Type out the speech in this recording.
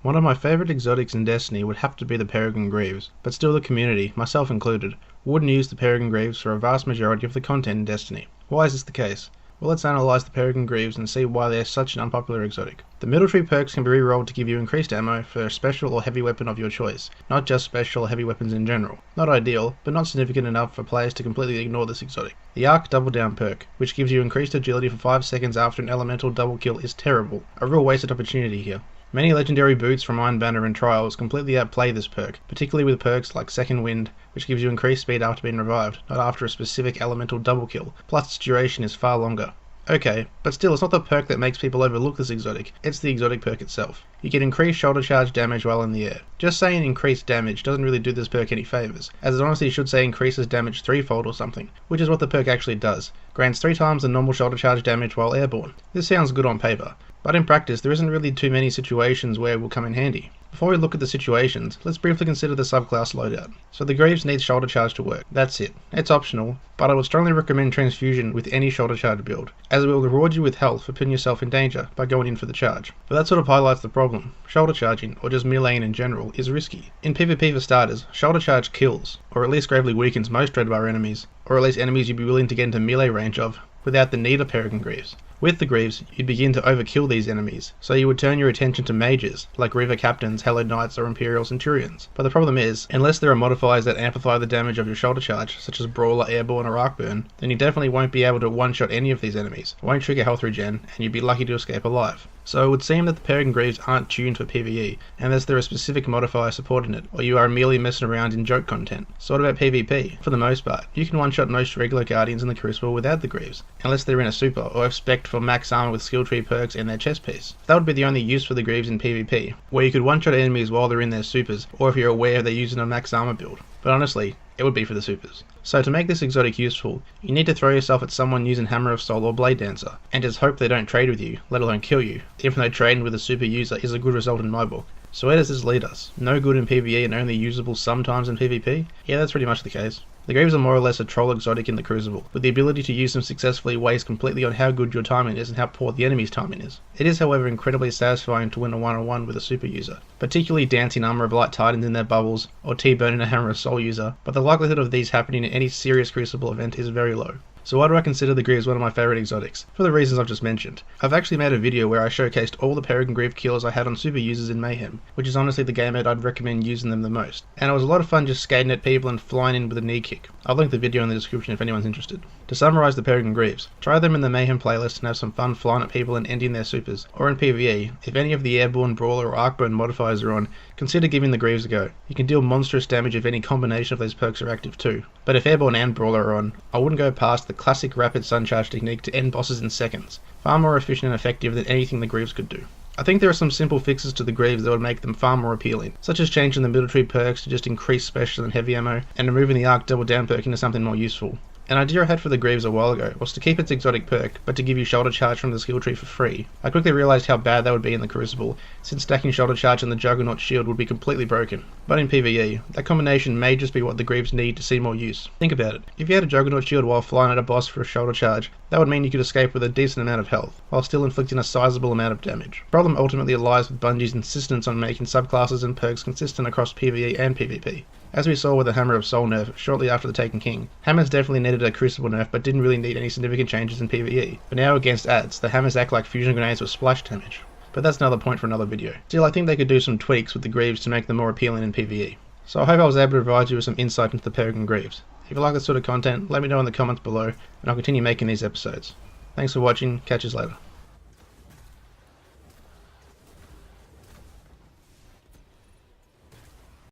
One of my favourite exotics in Destiny would have to be the Peregrine Greaves, but still the community, myself included, wouldn't use the Peregrine Greaves for a vast majority of the content in Destiny. Why is this the case? Well, let's analyse the Peregrine Greaves and see why they are such an unpopular exotic. The military perks can be re-rolled to give you increased ammo for a special or heavy weapon of your choice, not just special or heavy weapons in general. Not ideal, but not significant enough for players to completely ignore this exotic. The Arc Double Down perk, which gives you increased agility for 5 seconds after an elemental double kill, is terrible. A real wasted opportunity here. Many legendary boots from Iron Banner and Trials completely outplay this perk, particularly with perks like Second Wind, which gives you increased speed after being revived, not after a specific elemental double kill, plus its duration is far longer. Okay, but still it's not the perk that makes people overlook this exotic, it's the exotic perk itself. You get increased shoulder charge damage while in the air. Just saying increased damage doesn't really do this perk any favours, as it honestly should say increases damage threefold or something, which is what the perk actually does. Grants 3 times the normal shoulder charge damage while airborne. This sounds good on paper, but in practice there isn't really too many situations where it will come in handy. Before we look at the situations, let's briefly consider the subclass loadout. So the Greaves needs shoulder charge to work, that's it. It's optional, but I would strongly recommend transfusion with any shoulder charge build, as it will reward you with health for putting yourself in danger by going in for the charge. But that sort of highlights the problem. Shoulder charging, or just meleeing in general, is risky. In PvP for starters, shoulder charge kills, or at least gravely weakens most Dreadbar enemies, or at least enemies you'd be willing to get into melee range of, without the need of Peregrine Greaves. With the Greaves, you'd begin to overkill these enemies, so you would turn your attention to mages, like River Captains, Hallowed Knights or Imperial Centurions. But the problem is, unless there are modifiers that amplify the damage of your shoulder charge, such as Brawler, Airborne or Arcburn, then you definitely won't be able to one-shot any of these enemies, won't trigger health regen, and you'd be lucky to escape alive. So it would seem that the Peregrine Greaves aren't tuned for PvE, unless there are specific modifiers supporting it, or you are merely messing around in joke content. So what about PvP? For the most part, you can one-shot most regular Guardians in the Crucible without the Greaves, unless they're in a super, or have spec'd for max armor with skill tree perks in their chest piece. That would be the only use for the Greaves in PvP, where you could one-shot enemies while they're in their supers, or if you're aware they're using a max armor build. But honestly, it would be for the supers. So to make this exotic useful, you need to throw yourself at someone using Hammer of Soul or Blade Dancer, and just hope they don't trade with you, let alone kill you, even though trading with a super user is a good result in my book. So where does this lead us? No good in PvE and only usable sometimes in PvP? Yeah, that's pretty much the case. The Greaves are more or less a troll exotic in the Crucible, with the ability to use them successfully weighs completely on how good your timing is and how poor the enemy's timing is. It is however incredibly satisfying to win a 1-on-1 with a super user, particularly dancing Armor of Light Titans in their bubbles, or T-burning a Hammer of Soul user, but the likelihood of these happening in any serious Crucible event is very low. So why do I consider the Greaves one of my favourite exotics? For the reasons I've just mentioned. I've actually made a video where I showcased all the Peregrine Greave kills I had on super users in Mayhem, which is honestly the game mode I'd recommend using them the most. And it was a lot of fun just skating at people and flying in with a knee kick. I'll link the video in the description if anyone's interested. To summarise the Peregrine Greaves, try them in the Mayhem playlist and have some fun flying at people and ending their supers. Or in PvE, if any of the Airborne, Brawler or Arcburn modifiers are on, consider giving the Greaves a go. You can deal monstrous damage if any combination of those perks are active too. But if Airborne and Brawler are on, I wouldn't go past the classic rapid Suncharge technique to end bosses in seconds. Far more efficient and effective than anything the Greaves could do. I think there are some simple fixes to the Greaves that would make them far more appealing, such as changing the military perks to just increase special and heavy ammo, and removing the Arc Double Down perk into something more useful. An idea I had for the Greaves a while ago was to keep its exotic perk, but to give you shoulder charge from the skill tree for free. I quickly realised how bad that would be in the Crucible, since stacking shoulder charge and the Juggernaut shield would be completely broken. But in PvE, that combination may just be what the Greaves need to see more use. Think about it, if you had a Juggernaut shield while flying at a boss for a shoulder charge, that would mean you could escape with a decent amount of health, while still inflicting a sizable amount of damage. The problem ultimately lies with Bungie's insistence on making subclasses and perks consistent across PvE and PvP. As we saw with the Hammer of Soul nerf shortly after the Taken King, Hammers definitely needed a Crucible nerf but didn't really need any significant changes in PvE. But now against adds, the Hammers act like fusion grenades with splash damage. But that's another point for another video. Still, I think they could do some tweaks with the Greaves to make them more appealing in PvE. So I hope I was able to provide you with some insight into the Peregrine Greaves. If you like this sort of content, let me know in the comments below and I'll continue making these episodes. Thanks for watching, catch you later.